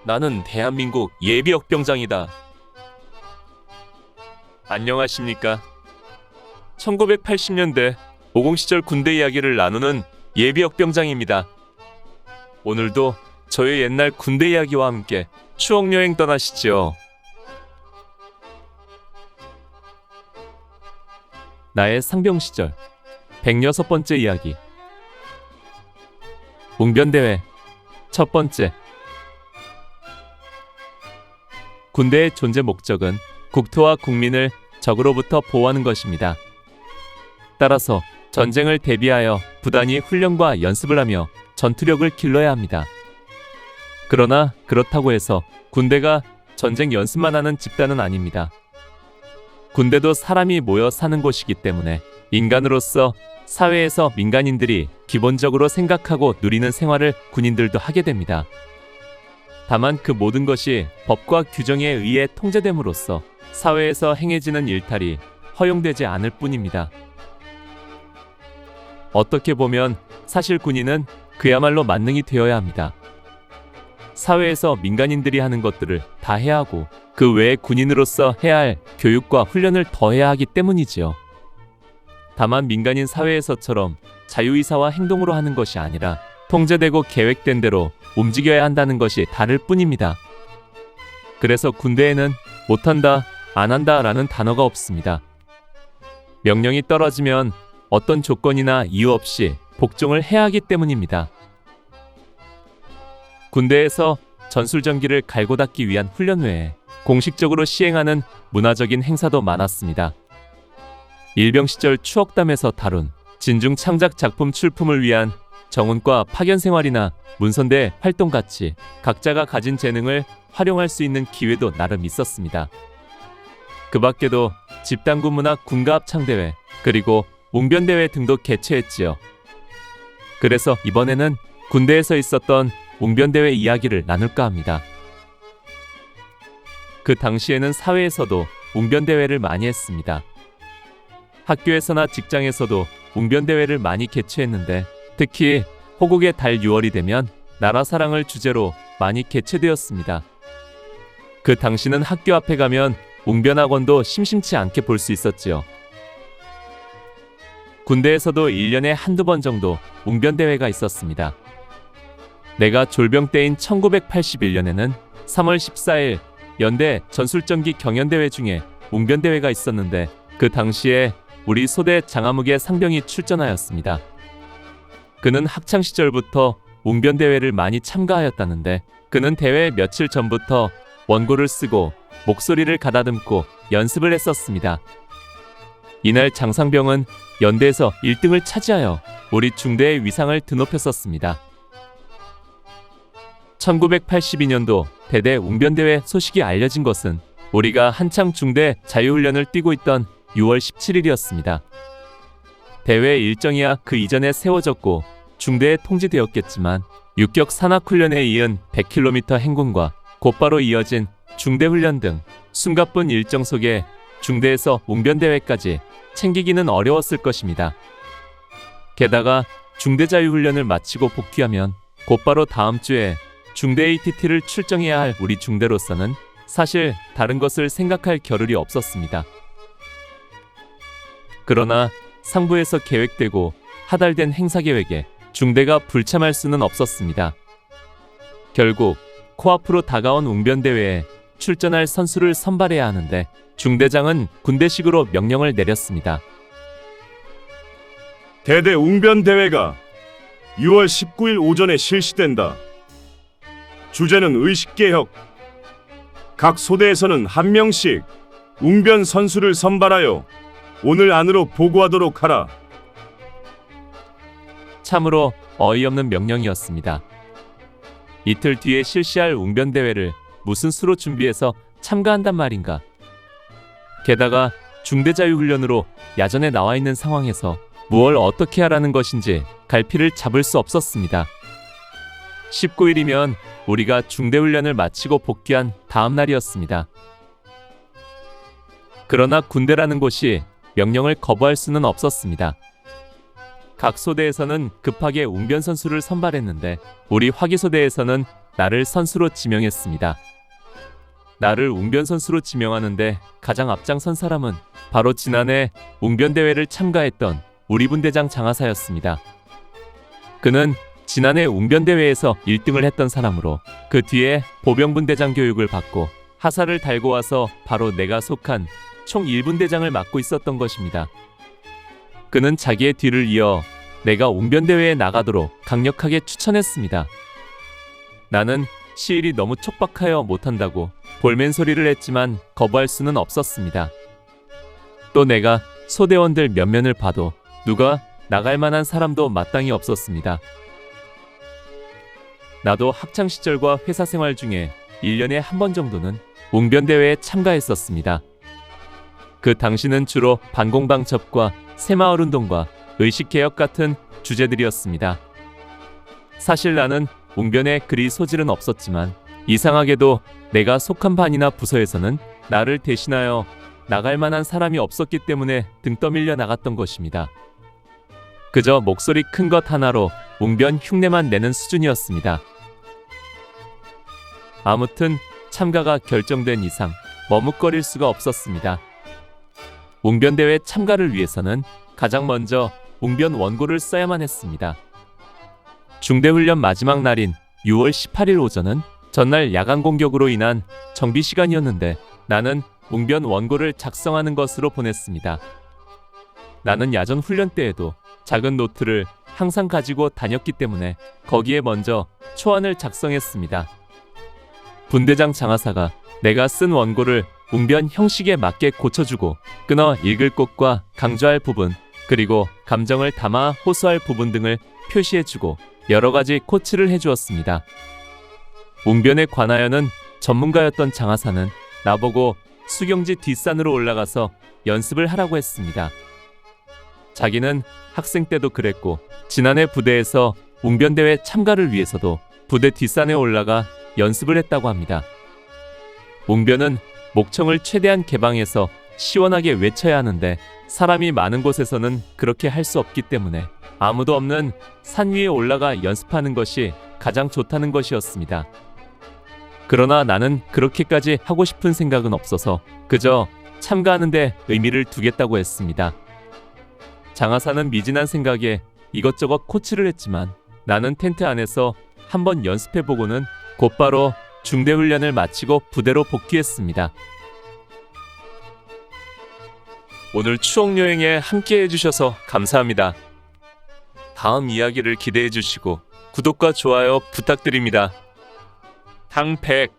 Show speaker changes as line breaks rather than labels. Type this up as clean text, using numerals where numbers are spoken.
나는 대한민국 예비역병장이다. 안녕하십니까? 1980년대 50 시절 군대 이야기를 나누는 예비역병장입니다. 오늘도 저의 옛날 군대 이야기와 함께 추억여행 떠나시죠. 나의 상병 시절 106번째 이야기. 웅변대회 첫 번째. 군대의 존재 목적은 국토와 국민을 적으로부터 보호하는 것입니다. 따라서 전쟁을 대비하여 부단히 훈련과 연습을 하며 전투력을 길러야 합니다. 그러나 그렇다고 해서 군대가 전쟁 연습만 하는 집단은 아닙니다. 군대도 사람이 모여 사는 곳이기 때문에 인간으로서 사회에서 민간인들이 기본적으로 생각하고 누리는 생활을 군인들도 하게 됩니다. 다만 그 모든 것이 법과 규정에 의해 통제됨으로써 사회에서 행해지는 일탈이 허용되지 않을 뿐입니다. 어떻게 보면 사실 군인은 그야말로 만능이 되어야 합니다. 사회에서 민간인들이 하는 것들을 다 해야 하고 그 외에 군인으로서 해야 할 교육과 훈련을 더 해야 하기 때문이지요. 다만 민간인 사회에서처럼 자유의사와 행동으로 하는 것이 아니라 통제되고 계획된 대로 움직여야 한다는 것이 다를 뿐입니다. 그래서 군대에는 못한다, 안 한다 라는 단어가 없습니다. 명령이 떨어지면 어떤 조건이나 이유 없이 복종을 해야 하기 때문입니다. 군대에서 전술전기를 갈고 닦기 위한 훈련 외에 공식적으로 시행하는 문화적인 행사도 많았습니다. 일병 시절 추억담에서 다룬 진중 창작 작품 출품을 위한 정훈과 파견 생활이나 문선대 활동같이 각자가 가진 재능을 활용할 수 있는 기회도 나름 있었습니다. 그 밖에도 집단군 문화 군가 합창대회 그리고 웅변대회 등도 개최했지요. 그래서 이번에는 군대에서 있었던 웅변대회 이야기를 나눌까 합니다. 그 당시에는 사회에서도 웅변대회를 많이 했습니다. 학교에서나 직장에서도 웅변대회를 많이 개최했는데 특히 호국의 달 6월이 되면 나라 사랑을 주제로 많이 개최되었습니다. 그 당시는 학교 앞에 가면 웅변학원도 심심치 않게 볼 수 있었지요. 군대에서도 1년에 한두 번 정도 웅변대회가 있었습니다. 내가 졸병 때인 1981년에는 3월 14일 연대 전술전기 경연대회 중에 웅변대회가 있었는데 그 당시에 우리 소대 장화무게 상병이 출전하였습니다. 그는 학창시절부터 웅변대회를 많이 참가하였다는데 그는 대회 며칠 전부터 원고를 쓰고 목소리를 가다듬고 연습을 했었습니다. 이날 장상병은 연대에서 1등을 차지하여 우리 중대의 위상을 드높였었습니다. 1982년도 대대 웅변대회 소식이 알려진 것은 우리가 한창 중대 자유훈련을 뛰고 있던 6월 17일이었습니다. 대회 일정이야 그 이전에 세워졌고 중대에 통지되었겠지만 육격 산악훈련에 이은 100km 행군과 곧바로 이어진 중대훈련 등 숨가쁜 일정 속에 중대에서 웅변대회까지 챙기기는 어려웠을 것입니다. 게다가 중대자유훈련을 마치고 복귀하면 곧바로 다음 주에 중대 ATT를 출정해야 할 우리 중대로서는 사실 다른 것을 생각할 겨를이 없었습니다. 그러나 상부에서 계획되고 하달된 행사 계획에 중대가 불참할 수는 없었습니다. 결국 코앞으로 다가온 웅변대회에 출전할 선수를 선발해야 하는데 중대장은 군대식으로 명령을 내렸습니다.
대대 웅변대회가 6월 19일 오전에 실시된다. 주제는 의식개혁. 각 소대에서는 한 명씩 웅변 선수를 선발하여 오늘 안으로 보고하도록 하라.
참으로 어이없는 명령이었습니다. 이틀 뒤에 실시할 웅변대회를 무슨 수로 준비해서 참가한단 말인가. 게다가 중대자유훈련으로 야전에 나와 있는 상황에서 무얼 어떻게 하라는 것인지 갈피를 잡을 수 없었습니다. 19일이면 우리가 중대훈련을 마치고 복귀한 다음 날이었습니다. 그러나 군대라는 곳이 명령을 거부할 수는 없었습니다. 각 소대에서는 급하게 웅변 선수를 선발했는데 우리 화기소대에서는 나를 선수로 지명했습니다. 나를 웅변 선수로 지명하는데 가장 앞장선 사람은 바로 지난해 웅변 대회를 참가했던 우리 분대장 장하사였습니다. 그는 지난해 웅변 대회에서 1등을 했던 사람으로 그 뒤에 보병분대장 교육을 받고 하사를 달고 와서 바로 내가 속한 총 1분대장을 맡고 있었던 것입니다. 그는 자기의 뒤를 이어 내가 웅변 대회에 나가도록 강력하게 추천했습니다. 나는 시일이 너무 촉박하여 못한다고 볼멘 소리를 했지만 거부할 수는 없었습니다. 또 내가 소대원들 면면을 봐도 누가 나갈 만한 사람도 마땅히 없었습니다. 나도 학창 시절과 회사 생활 중에 1년에 한 번 정도는 웅변 대회에 참가했었습니다. 그 당시는 주로 반공방첩과 새마을 운동과 의식개혁 같은 주제들이었습니다. 사실 나는 웅변에 그리 소질은 없었지만 이상하게도 내가 속한 반이나 부서에서는 나를 대신하여 나갈 만한 사람이 없었기 때문에 등 떠밀려 나갔던 것입니다. 그저 목소리 큰 것 하나로 웅변 흉내만 내는 수준이었습니다. 아무튼 참가가 결정된 이상 머뭇거릴 수가 없었습니다. 웅변대회 참가를 위해서는 가장 먼저 웅변 원고를 써야만 했습니다. 중대훈련 마지막 날인 6월 18일 오전은 전날 야간 공격으로 인한 정비 시간이었는데 나는 웅변 원고를 작성하는 것으로 보냈습니다. 나는 야전 훈련 때에도 작은 노트를 항상 가지고 다녔기 때문에 거기에 먼저 초안을 작성했습니다. 분대장 장하사가 내가 쓴 원고를 웅변 형식에 맞게 고쳐주고 끊어 읽을 곳과 강조할 부분 그리고 감정을 담아 호소할 부분 등을 표시해주고 여러 가지 코치를 해주었습니다. 웅변에 관하여는 전문가였던 장하사는 나보고 수경지 뒷산으로 올라가서 연습을 하라고 했습니다. 자기는 학생 때도 그랬고 지난해 부대에서 웅변대회 참가를 위해서도 부대 뒷산에 올라가 연습을 했다고 합니다. 웅변은 목청을 최대한 개방해서 시원하게 외쳐야 하는데 사람이 많은 곳에서는 그렇게 할 수 없기 때문에 아무도 없는 산 위에 올라가 연습하는 것이 가장 좋다는 것이었습니다. 그러나 나는 그렇게까지 하고 싶은 생각은 없어서 그저 참가하는데 의미를 두겠다고 했습니다. 장하사는 미진한 생각에 이것저것 코치를 했지만 나는 텐트 안에서 한번 연습해보고는 곧바로 중대훈련을 마치고 부대로 복귀했습니다. 오늘 추억여행에 함께 해주셔서 감사합니다. 다음 이야기를 기대해주시고 구독과 좋아요 부탁드립니다. 당백